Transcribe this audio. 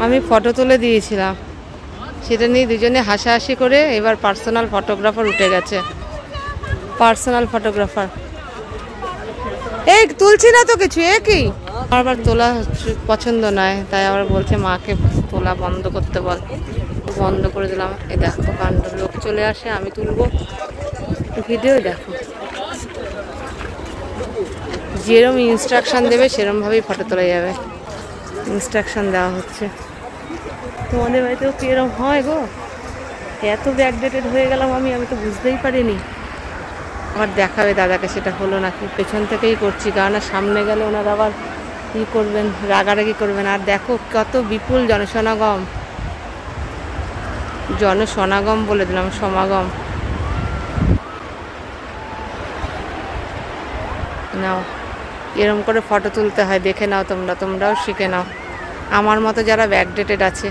আমি ফটো তুলে দিয়েছিলাম, সেটা নিয়ে দুজনে হাসাহাসি করে এবার পার্সোনাল ফটোগ্রাফার উঠে গেছে। পার্সোনাল ফটোগ্রাফার এই তুলছি না তো কিছু, একই আবার তোলা পছন্দ নয়, তাই আবার বলছে মাকে তোলা বন্ধ করতে বল। বন্ধ করে দিলাম। এই দেখো কাণ্ড, লোক চলে আসে, আমি তুলবো ভিডিও। দেখো যেরকম ইনস্ট্রাকশন দেবে সেরকমভাবেই ফটো তোলা যাবে। ইনস্ট্রাকশন দেওয়া হচ্ছে। তোমাদের বাড়িতেও কি এরকম হয় গো? এত ব্যাকডেটেড হয়ে গেলাম আমি তো বুঝতেই পারিনি। আবার দেখাবে দাদাকে, সেটা হলো নাকি। পেছন থেকেই করছি, কারণ সামনে গেলে ওনারা আবার ই করবেন, রাগারাগি করবেন। আর দেখো কত বিপুল জনসমাগম, জনসমাগম বলে দিলাম, সমাগম। নাও এরম করে ফটো তুলতে হয়, দেখে নাও তোমরাও শিখে নাও। আমার মতো যারা ব্যাকডেটেড আছে